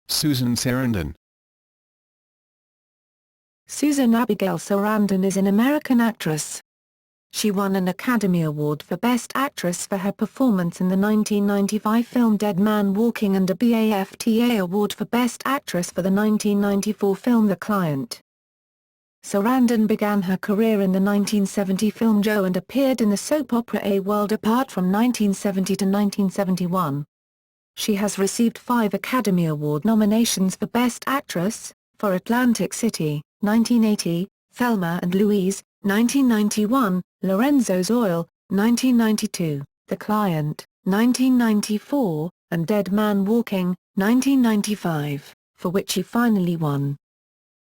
Susan Sarandon. Susan Abigail Sarandon is an American actress. She won an Academy Award for Best Actress for her performance in the 1995 film Dead Man Walking and a BAFTA Award for Best Actress for the 1994 film The Client. Sarandon began her career in the 1970 film Joe and appeared in the soap opera A World Apart from 1970 to 1971. She has received 5 Academy Award nominations for Best Actress, for Atlantic City, 1980, Thelma and Louise, 1991, Lorenzo's Oil, 1992, The Client, 1994, and Dead Man Walking, 1995, for which she finally won.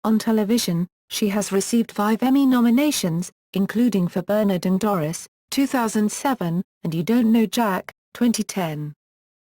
On television, she has received 5 Emmy nominations, including for Bernard and Doris, 2007, and You Don't Know Jack, 2010.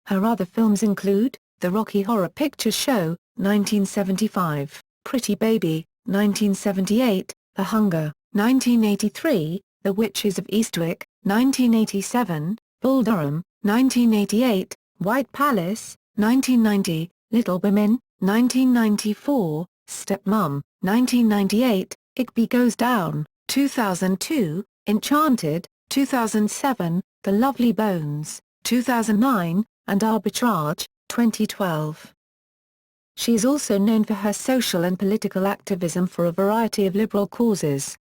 Her other films include, The Rocky Horror Picture Show, 1975, Pretty Baby, 1978, The Hunger, 1983, The Witches of Eastwick, 1987, Bull Durham, 1988, White Palace, 1990, Little Women, 1994, Stepmom, 1998, Igby Goes Down, 2002, Enchanted, 2007, The Lovely Bones, 2009, and Arbitrage, 2012. She is also known for her social and political activism for a variety of liberal causes.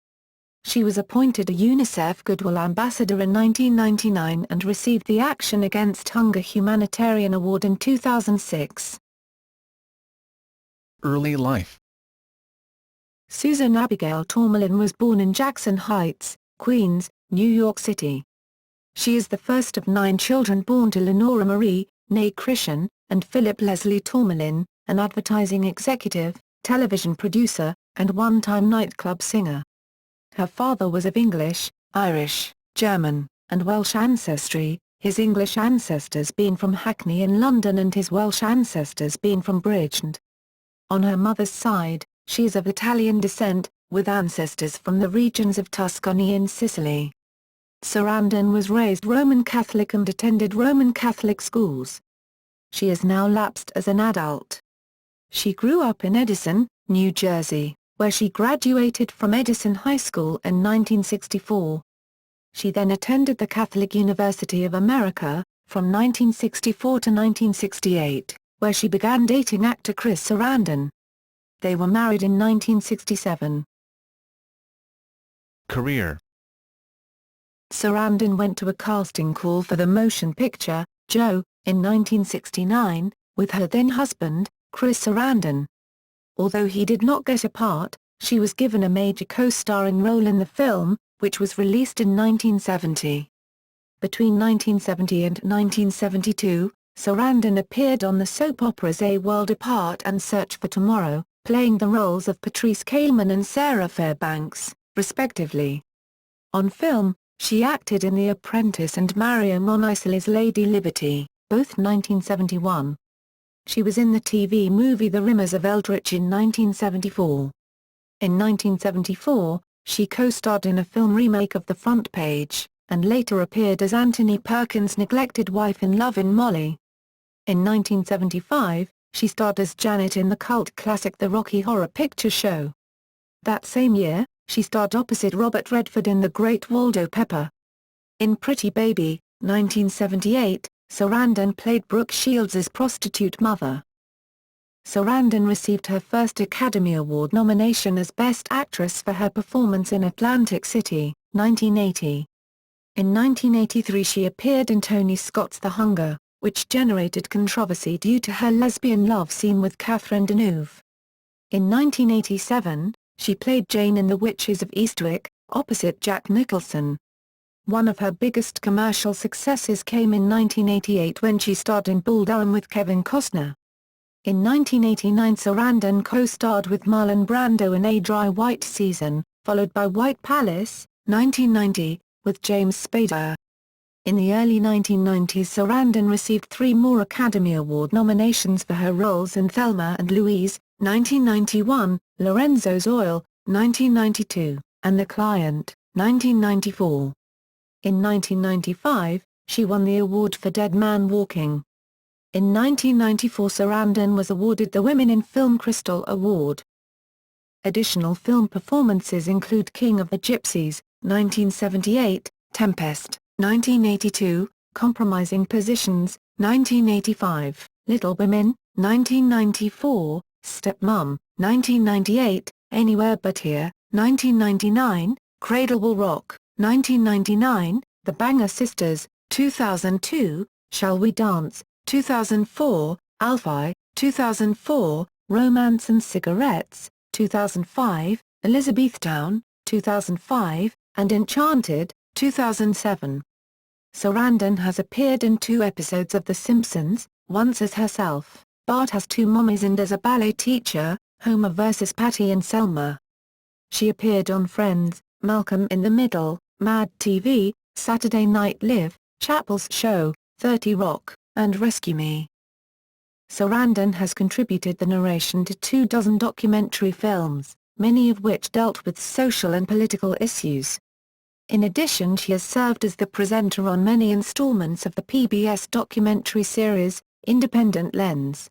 She was appointed a UNICEF Goodwill Ambassador in 1999 and received the Action Against Hunger Humanitarian Award in 2006. Early life. Susan Abigail Tourmalin was born in Jackson Heights, Queens, New York City. She is the first of 9 children born to Lenora Marie, née Christian, and Philip Leslie Tourmalin, an advertising executive, television producer, and one-time nightclub singer. Her father was of English, Irish, German, and Welsh ancestry, his English ancestors being from Hackney in London and his Welsh ancestors being from Bridgend. On her mother's side, she is of Italian descent, with ancestors from the regions of Tuscany in Sicily. Sarandon was raised Roman Catholic and attended Roman Catholic schools. She is now lapsed as an adult. She grew up in Edison, New Jersey, where she graduated from Edison High School in 1964. She then attended the Catholic University of America, from 1964 to 1968, where she began dating actor Chris Sarandon. They were married in 1967. Career. Sarandon went to a casting call for the motion picture, Joe, in 1969, with her then-husband, Chris Sarandon. Although he did not get a part, she was given a major co-starring role in the film, which was released in 1970. Between 1970 and 1972, Sarandon appeared on the soap operas A World Apart and Search for Tomorrow, playing the roles of Patrice Kaelman and Sarah Fairbanks, respectively. On film, she acted in The Apprentice and Mariam on Isol's Lady Liberty, both 1971. She was in the TV movie The Rimmers of Eldritch in 1974. In 1974, she co-starred in a film remake of The Front Page, and later appeared as Anthony Perkins' neglected wife in Love in Molly. In 1975, she starred as Janet in the cult classic The Rocky Horror Picture Show. That same year, she starred opposite Robert Redford in The Great Waldo Pepper. In Pretty Baby, 1978, Sarandon played Brooke Shields' prostitute mother. Sarandon received her first Academy Award nomination as Best Actress for her performance in Atlantic City, 1980. In 1983 she appeared in Tony Scott's The Hunger, which generated controversy due to her lesbian love scene with Catherine Deneuve. In 1987, she played Jane in The Witches of Eastwick, opposite Jack Nicholson. One of her biggest commercial successes came in 1988 when she starred in Bull Durham with Kevin Costner. In 1989 Sarandon co-starred with Marlon Brando in A Dry White Season, followed by White Palace, 1990, with James Spader. In the early 1990s Sarandon received 3 more Academy Award nominations for her roles in Thelma and Louise, 1991, Lorenzo's Oil, 1992, and The Client, 1994. In 1995, she won the award for Dead Man Walking. In 1994 Sarandon was awarded the Women in Film Crystal Award. Additional film performances include King of the Gypsies, 1978, Tempest, 1982, Compromising Positions, 1985, Little Women, 1994, Stepmom, 1998, Anywhere But Here, 1999, Cradle Will Rock, 1999, The Banger Sisters, 2002, Shall We Dance, 2004, Alfie, 2004, Romance and Cigarettes, 2005, Elizabethtown, 2005, and Enchanted, 2007. Sarandon has appeared in 2 episodes of The Simpsons, once as herself, Bart Has Two Mommies, and as a ballet teacher, Homer vs. Patty and Selma. She appeared on Friends, Malcolm in the Middle, Mad TV, Saturday Night Live, Chappell's Show, 30 Rock, and Rescue Me. Sarandon has contributed the narration to 24 documentary films, many of which dealt with social and political issues. In addition, she has served as the presenter on many installments of the PBS documentary series, Independent Lens.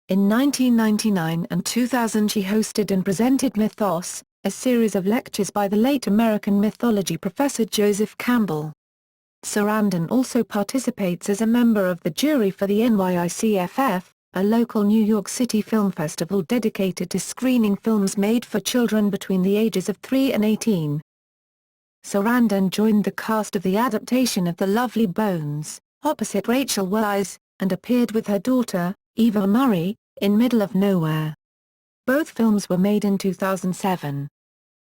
In 1999 and 2000 she hosted and presented Mythos, a series of lectures by the late American mythology professor Joseph Campbell. Sarandon also participates as a member of the jury for the NYICFF, a local New York City film festival dedicated to screening films made for children between the ages of 3 and 18. Sarandon joined the cast of the adaptation of The Lovely Bones, opposite Rachel Weisz, and appeared with her daughter, Eva Murray, in Middle of Nowhere. Both films were made in 2007.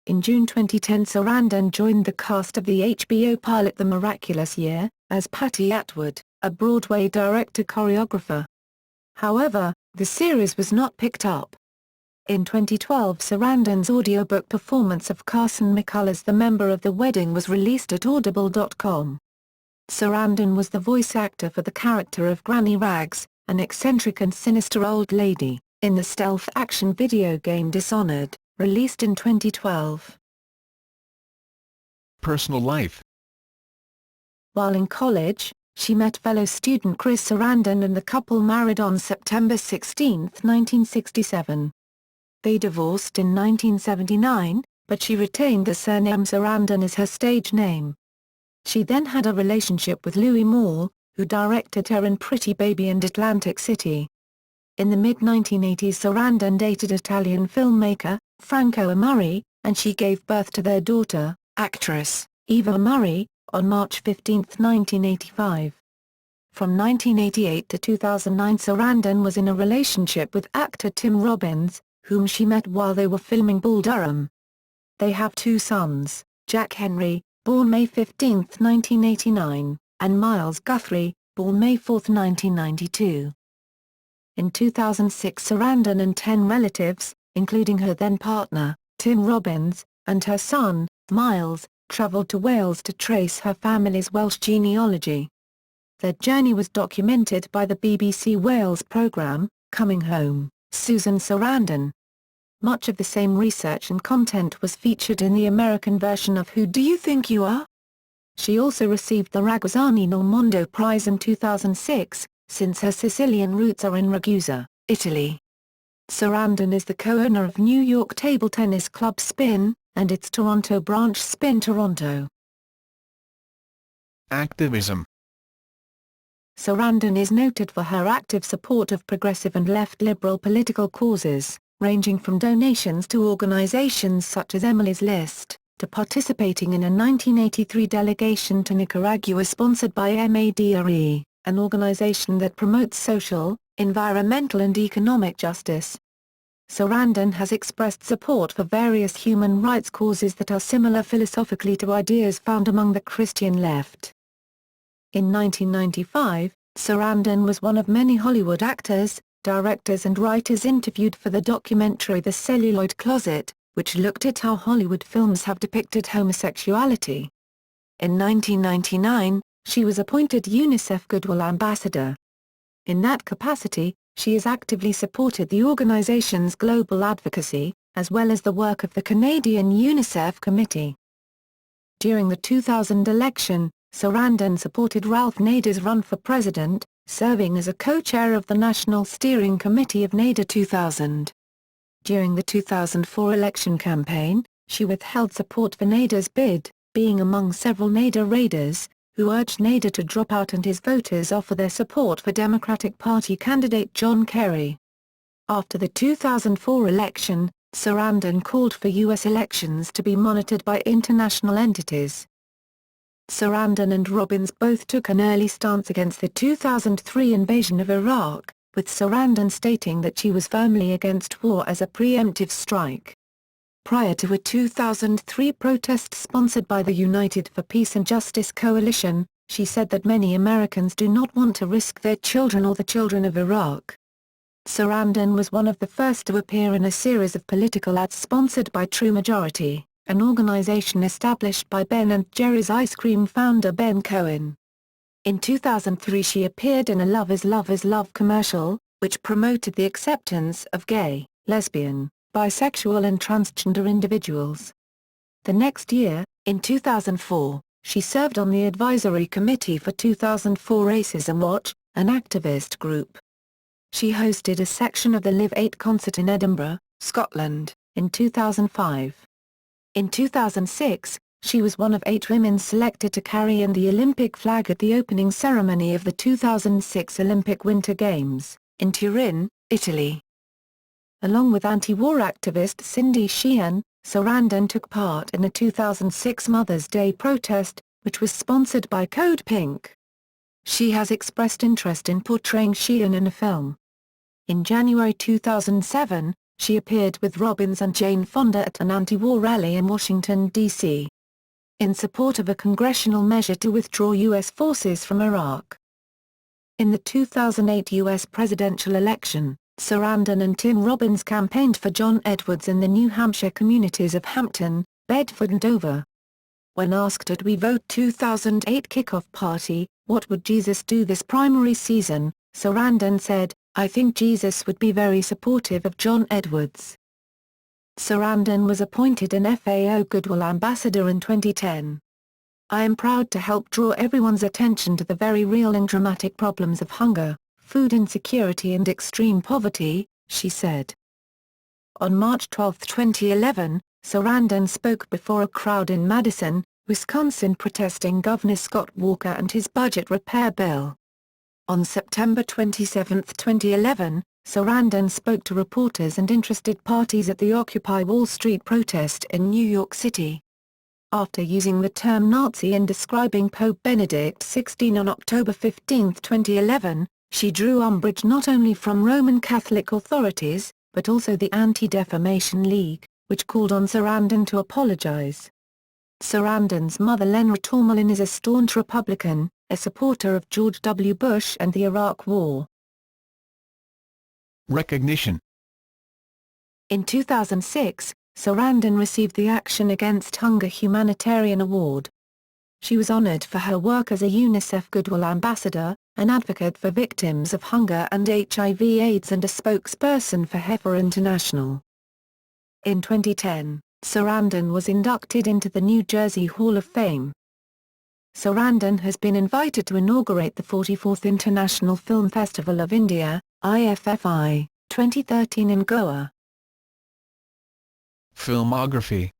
In June 2010 Sarandon joined the cast of the HBO pilot The Miraculous Year, as Patty Atwood, a Broadway director-choreographer. However, the series was not picked up. In 2012 Sarandon's audiobook performance of Carson McCullers' The Member of the Wedding was released at audible.com. Sarandon was the voice actor for the character of Granny Rags, an eccentric and sinister old lady, in the stealth action video game Dishonored, released in 2012. Personal life. While in college, she met fellow student Chris Sarandon and the couple married on September 16, 1967. They divorced in 1979, but she retained the surname Sarandon as her stage name. She then had a relationship with Louis Malle, who directed her in Pretty Baby and Atlantic City. In the mid-1980s Sarandon dated Italian filmmaker, Franco Amurri, and she gave birth to their daughter, actress, Eva Amurri, on March 15, 1985. From 1988 to 2009 Sarandon was in a relationship with actor Tim Robbins, whom she met while they were filming Bull Durham. They have 2 sons, Jack Henry, born May 15, 1989, and Miles Guthrie, born May 4, 1992. In 2006 Sarandon and 10 relatives, including her then-partner, Tim Robbins, and her son, Miles, travelled to Wales to trace her family's Welsh genealogy. Their journey was documented by the BBC Wales programme, Coming Home, Susan Sarandon. Much of the same research and content was featured in the American version of Who Do You Think You Are? She also received the Ragusani Nel Mondo Prize in 2006, since her Sicilian roots are in Ragusa, Italy. Sarandon is the co-owner of New York table tennis club Spin, and its Toronto branch Spin Toronto. Activism. Sarandon is noted for her active support of progressive and left-liberal political causes, ranging from donations to organizations such as Emily's List, to participating in a 1983 delegation to Nicaragua sponsored by MADRE, an organization that promotes social, environmental and economic justice. Sarandon has expressed support for various human rights causes that are similar philosophically to ideas found among the Christian left. In 1995, Sarandon was one of many Hollywood actors, directors and writers interviewed for the documentary The Celluloid Closet, which looked at how Hollywood films have depicted homosexuality. In 1999, she was appointed UNICEF Goodwill Ambassador. In that capacity, she has actively supported the organization's global advocacy, as well as the work of the Canadian UNICEF Committee. During the 2000 election, Sarandon supported Ralph Nader's run for president, serving as a co-chair of the National Steering Committee of NADA 2000. During the 2004 election campaign, she withheld support for NADA's bid, being among several NADA raiders, who urged NADA to drop out and his voters offer their support for Democratic Party candidate John Kerry. After the 2004 election, Sarandon called for U.S. elections to be monitored by international entities. Sarandon and Robbins both took an early stance against the 2003 invasion of Iraq, with Sarandon stating that she was firmly against war as a preemptive strike. Prior to a 2003 protest sponsored by the United for Peace and Justice Coalition, she said that many Americans do not want to risk their children or the children of Iraq. Sarandon was one of the first to appear in a series of political ads sponsored by True Majority, an organization established by Ben and Jerry's ice cream founder Ben Cohen. In 2003 she appeared in a Love is Love is Love commercial, which promoted the acceptance of gay, lesbian, bisexual and transgender individuals. The next year, in 2004, she served on the advisory committee for 2004 Racism Watch, an activist group. She hosted a section of the Live 8 concert in Edinburgh, Scotland, in 2005. In 2006, she was one of 8 women selected to carry in the Olympic flag at the opening ceremony of the 2006 Olympic Winter Games, in Turin, Italy. Along with anti-war activist Cindy Sheehan, Sarandon took part in a 2006 Mother's Day protest, which was sponsored by Code Pink. She has expressed interest in portraying Sheehan in a film. In January 2007, she appeared with Robbins and Jane Fonda at an anti-war rally in Washington, D.C. in support of a congressional measure to withdraw U.S. forces from Iraq. In the 2008 U.S. presidential election, Sarandon and Tim Robbins campaigned for John Edwards in the New Hampshire communities of Hampton, Bedford and Dover. When asked at We Vote 2008 kickoff party, what would Jesus do this primary season, Sarandon said, "I think Jesus would be very supportive of John Edwards." Sarandon was appointed an FAO Goodwill Ambassador in 2010. "I am proud to help draw everyone's attention to the very real and dramatic problems of hunger, food insecurity and extreme poverty," she said. On March 12, 2011, Sarandon spoke before a crowd in Madison, Wisconsin protesting Governor Scott Walker and his budget repair bill. On September 27, 2011, Sarandon spoke to reporters and interested parties at the Occupy Wall Street protest in New York City. After using the term Nazi in describing Pope Benedict XVI on October 15, 2011, she drew umbrage not only from Roman Catholic authorities, but also the Anti-Defamation League, which called on Sarandon to apologize. Sarandon's mother Lenra Tourmalin is a staunch Republican, a supporter of George W. Bush and the Iraq War. Recognition. In 2006, Sarandon received the Action Against Hunger Humanitarian Award. She was honored for her work as a UNICEF Goodwill Ambassador, an advocate for victims of hunger and HIV/AIDS and a spokesperson for Heifer International. In 2010, Sarandon was inducted into the New Jersey Hall of Fame. Sarandon has been invited to inaugurate the 44th International Film Festival of India, IFFI, 2013 in Goa. Filmography.